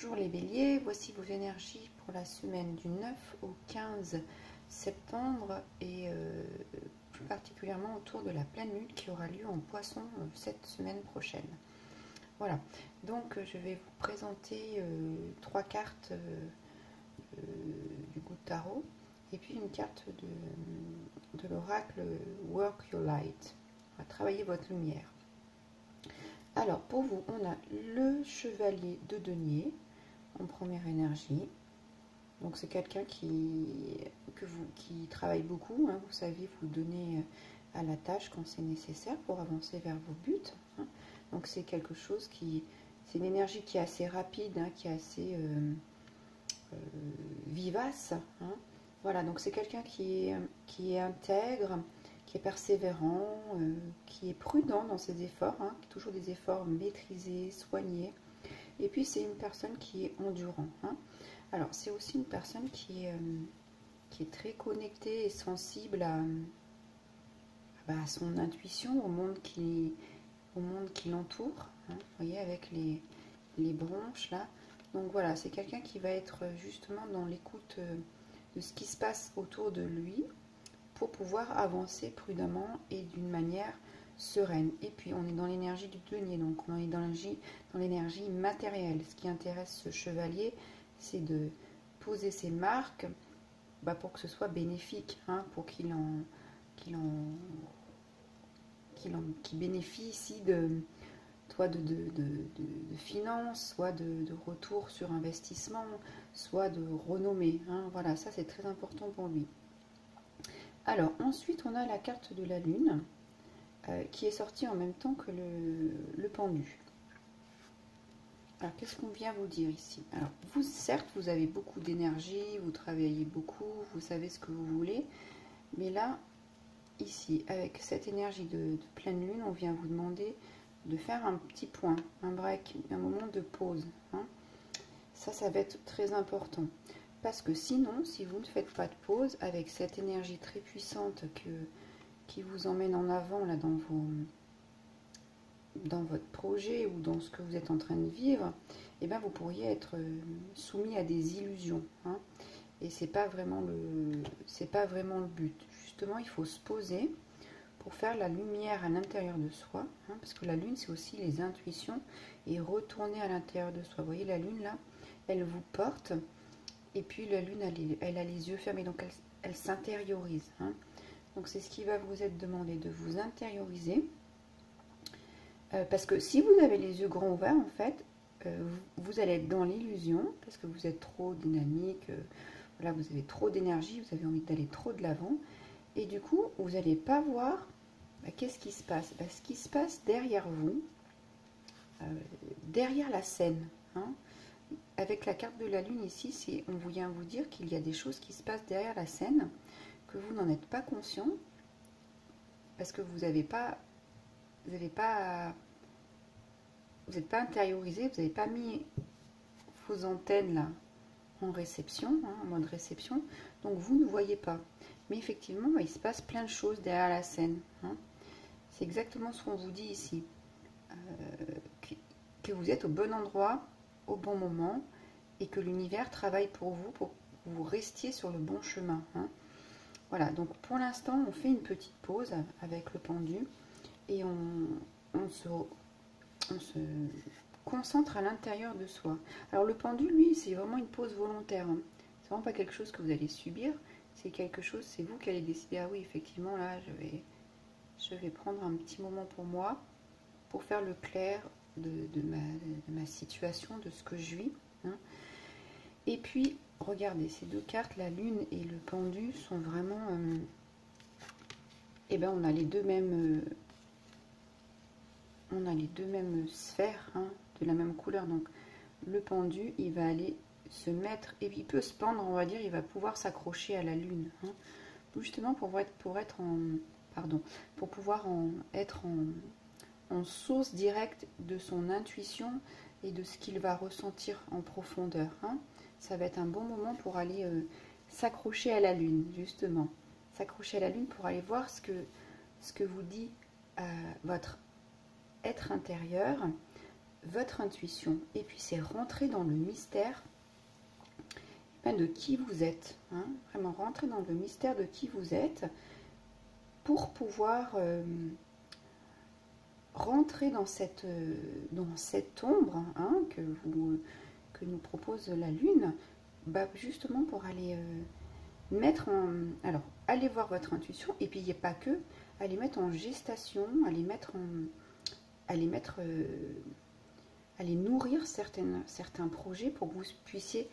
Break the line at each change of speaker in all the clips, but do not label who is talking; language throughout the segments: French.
Bonjour les béliers, voici vos énergies pour la semaine du 9 au 15 septembre et plus particulièrement autour de la pleine lune qui aura lieu en poisson cette semaine prochaine. Voilà, donc je vais vous présenter trois cartes du coup de tarot et puis une carte de l'oracle Work Your Light. On va travailler votre lumière. Alors, pour vous, on a le chevalier de denier en première énergie. Donc, c'est quelqu'un qui travaille beaucoup. Hein. Vous savez, vous donnez à la tâche quand c'est nécessaire pour avancer vers vos buts. Hein. Donc, c'est quelque chose c'est une énergie qui est assez rapide, hein, qui est assez vivace. Hein. Voilà, donc c'est quelqu'un qui est intègre, qui est persévérant, qui est prudent dans ses efforts, hein, toujours des efforts maîtrisés, soignés. Et puis c'est une personne qui est endurant. Hein. Alors c'est aussi une personne qui est très connectée et sensible à son intuition, au monde qui l'entoure. Hein, vous voyez, avec les branches là. Donc voilà, c'est quelqu'un qui va être justement dans l'écoute de ce qui se passe autour de lui, pour pouvoir avancer prudemment et d'une manière sereine. Et puis on est dans l'énergie du denier, donc on est dans l'énergie matérielle. Ce qui intéresse ce chevalier, c'est de poser ses marques pour que ce soit bénéfique, hein, pour qu'il bénéficie soit de finances, soit de retour sur investissement, soit de renommée. Hein. Voilà, ça c'est très important pour lui. Alors, ensuite, on a la carte de la Lune qui est sortie en même temps que le pendu. Alors, qu'est-ce qu'on vient vous dire ici? Alors, vous, certes, vous avez beaucoup d'énergie, vous travaillez beaucoup, vous savez ce que vous voulez, mais là, ici, avec cette énergie de pleine Lune, on vient vous demander de faire un petit point, un break, un moment de pause. Hein. Ça va être très important. Parce que sinon, si vous ne faites pas de pause, avec cette énergie très puissante qui vous emmène en avant là dans votre projet ou dans ce que vous êtes en train de vivre, eh bien, vous pourriez être soumis à des illusions. Hein, et c'est pas vraiment le but. Justement, il faut se poser pour faire la lumière à l'intérieur de soi. Hein, parce que la lune, c'est aussi les intuitions et retourner à l'intérieur de soi. Vous voyez, la lune là, elle vous porte. Et puis la lune, elle a les yeux fermés, donc elle s'intériorise. Hein. Donc c'est ce qui va vous être demandé, de vous intérioriser. Parce que si vous avez les yeux grands ouverts, en fait, vous allez être dans l'illusion, parce que vous êtes trop dynamique, voilà, vous avez trop d'énergie, vous avez envie d'aller trop de l'avant. Et du coup, vous n'allez pas voir qu'est-ce qui se passe. Ce qui se passe derrière vous, derrière la scène. Hein. Avec la carte de la lune ici, on vient vous dire qu'il y a des choses qui se passent derrière la scène, que vous n'en êtes pas conscient, parce que vous n'êtes pas intériorisé, vous n'avez pas mis vos antennes là en réception, hein, en mode réception, donc vous ne voyez pas. Mais effectivement, il se passe plein de choses derrière la scène. Hein. C'est exactement ce qu'on vous dit ici, que vous êtes au bon endroit, au bon moment, et que l'univers travaille pour que vous restiez sur le bon chemin. Hein. Voilà, donc pour l'instant, on fait une petite pause avec le pendu et on se concentre à l'intérieur de soi. Alors le pendu, lui, c'est vraiment une pause volontaire. Hein. C'est vraiment pas quelque chose que vous allez subir, c'est quelque chose, c'est vous qui allez décider, ah oui, effectivement, là, je vais prendre un petit moment pour moi, pour faire le clair de ma situation, de ce que je vis. Hein. Et puis, regardez, ces deux cartes, la lune et le pendu, sont vraiment... on a les deux mêmes... sphères, hein, de la même couleur. Donc, le pendu, il va aller se mettre... Et il peut se pendre, on va dire, il va pouvoir s'accrocher à la lune. Hein, justement, pour pouvoir être en source directe de son intuition et de ce qu'il va ressentir en profondeur. Hein. Ça va être un bon moment pour aller s'accrocher à la lune, justement. S'accrocher à la lune pour aller voir ce que vous dit votre être intérieur votre intuition, et puis c'est rentrer dans le mystère de qui vous êtes, hein, vraiment rentrer dans le mystère de qui vous êtes pour pouvoir rentrer dans cette ombre, hein, que nous propose la Lune, bah, justement pour aller mettre en... Alors, allez voir votre intuition, et puis il n'y a pas que, allez mettre en gestation, allez nourrir certains projets pour que vous puissiez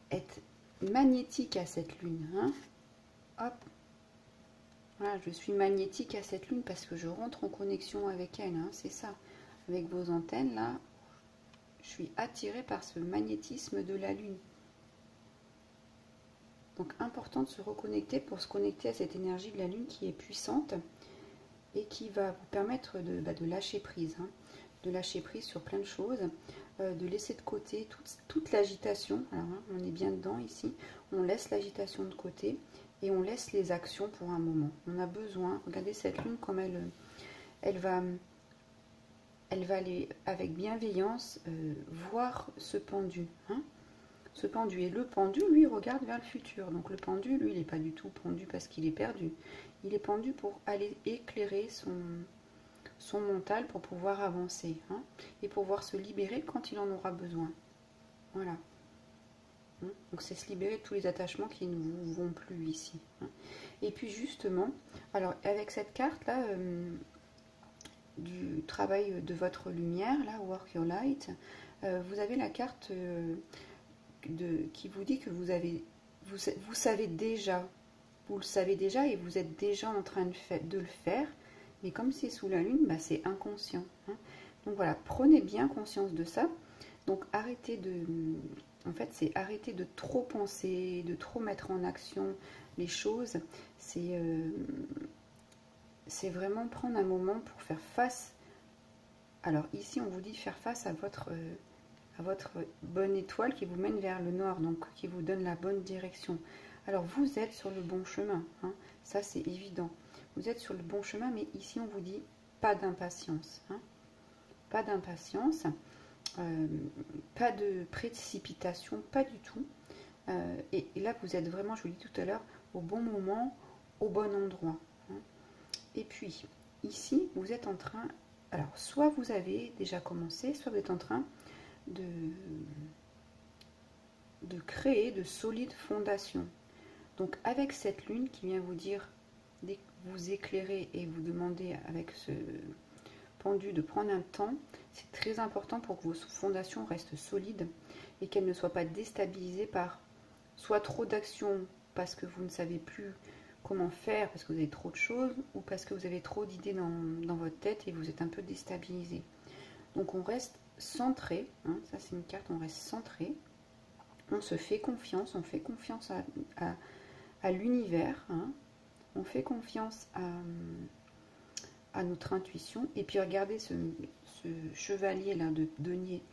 être magnétique à cette Lune. Hein. Hop. Voilà, je suis magnétique à cette Lune parce que je rentre en connexion avec elle, hein, c'est ça. Avec vos antennes, là, je suis attirée par ce magnétisme de la Lune. Donc, important de se reconnecter pour se connecter à cette énergie de la Lune qui est puissante et qui va vous permettre de lâcher prise. Hein, de lâcher prise sur plein de choses, de laisser de côté toute l'agitation. Alors, hein, on est bien dedans ici. On laisse l'agitation de côté et on laisse les actions pour un moment. On a besoin, regardez cette Lune comme elle va aller avec bienveillance voir ce pendu. Hein, ce pendu. Et le pendu, lui, regarde vers le futur. Donc le pendu, lui, il n'est pas du tout pendu parce qu'il est perdu. Il est pendu pour aller éclairer son mental pour pouvoir avancer. Hein, et pouvoir se libérer quand il en aura besoin. Voilà. Donc c'est se libérer de tous les attachements qui ne vous vont plus ici. Hein. Et puis justement, alors avec cette carte là, du travail de votre lumière, là, Work Your Light, vous avez la carte qui vous dit que vous savez déjà, vous le savez déjà et vous êtes déjà en train de le faire, mais comme c'est sous la Lune, bah, c'est inconscient. Hein. Donc voilà, prenez bien conscience de ça. Donc arrêtez en fait, c'est arrêter de trop penser, de trop mettre en action les choses. C'est vraiment prendre un moment pour faire face. Alors ici, on vous dit faire face à votre bonne étoile qui vous mène vers le nord, donc qui vous donne la bonne direction. Alors vous êtes sur le bon chemin, hein, ça c'est évident. Vous êtes sur le bon chemin, mais ici on vous dit pas d'impatience. Hein, pas d'impatience. Pas de précipitation, pas du tout. Et là, vous êtes vraiment, je vous l'ai dit tout à l'heure, au bon moment, au bon endroit. Hein. Et puis, ici, vous êtes en train... Alors, soit vous avez déjà commencé, soit vous êtes en train de créer de solides fondations. Donc, avec cette Lune qui vient vous dire, dès que vous éclairez et vous demandez avec ce pendu de prendre un temps, c'est très important pour que vos fondations restent solides et qu'elles ne soient pas déstabilisées par soit trop d'actions parce que vous ne savez plus comment faire, parce que vous avez trop de choses, ou parce que vous avez trop d'idées dans votre tête et vous êtes un peu déstabilisé. Donc on reste centré, hein, ça c'est une carte, on reste centré, on se fait confiance, on fait confiance à l'univers, hein, on fait confiance à notre intuition. Et puis regardez ce chevalier là de denier,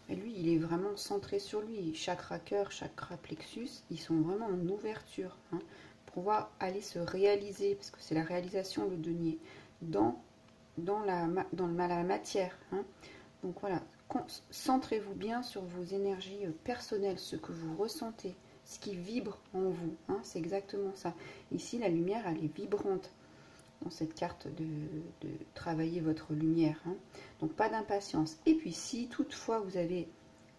et lui il est vraiment centré sur lui, chakra cœur, chakra plexus, ils sont vraiment en ouverture, hein, pour pouvoir aller se réaliser, parce que c'est la réalisation le denier, dans la matière. Hein. Donc voilà, centrez-vous bien sur vos énergies personnelles, ce que vous ressentez, ce qui vibre en vous, hein, c'est exactement ça. Ici la lumière elle est vibrante, dans cette carte de travailler votre lumière. Hein. Donc pas d'impatience. Et puis si toutefois vous avez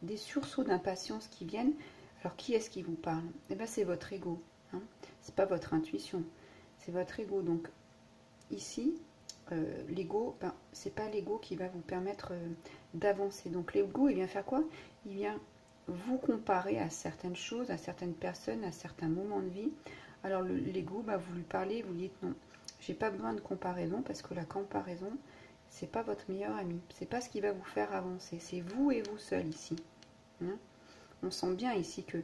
des sursauts d'impatience qui viennent, alors qui est-ce qui vous parle? Eh bien c'est votre ego. Hein. C'est pas votre intuition, c'est votre ego. Donc ici, l'ego, ben, c'est pas l'ego qui va vous permettre d'avancer. Donc l'ego, il vient faire quoi? Il vient vous comparer à certaines choses, à certaines personnes, à certains moments de vie. Alors l'ego, ben, vous lui parlez, vous lui dites non. J'ai pas besoin de comparaison parce que la comparaison, c'est pas votre meilleur ami. C'est pas ce qui va vous faire avancer. C'est vous et vous seul ici. Hein, on sent bien ici que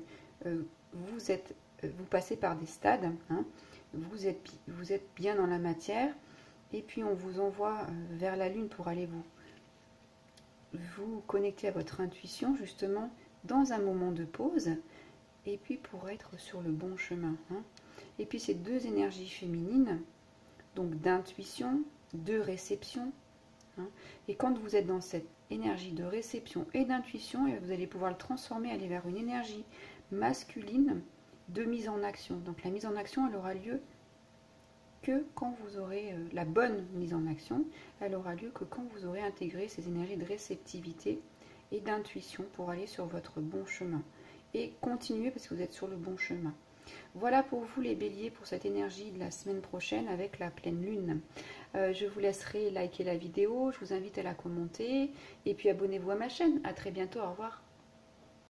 vous passez par des stades. Hein, vous êtes bien dans la matière. Et puis on vous envoie vers la Lune pour aller vous connecter à votre intuition justement dans un moment de pause. Et puis pour être sur le bon chemin. Hein. Et puis ces deux énergies féminines, donc d'intuition, de réception. Hein. Et quand vous êtes dans cette énergie de réception et d'intuition, et vous allez pouvoir le transformer, aller vers une énergie masculine de mise en action. Donc la mise en action, elle aura lieu que quand vous aurez la bonne mise en action, elle aura lieu que quand vous aurez intégré ces énergies de réceptivité et d'intuition pour aller sur votre bon chemin. Et continuez parce que vous êtes sur le bon chemin. Voilà pour vous les béliers pour cette énergie de la semaine prochaine avec la pleine lune. Je vous laisserai liker la vidéo, je vous invite à la commenter et puis abonnez-vous à ma chaîne. À très bientôt, au revoir.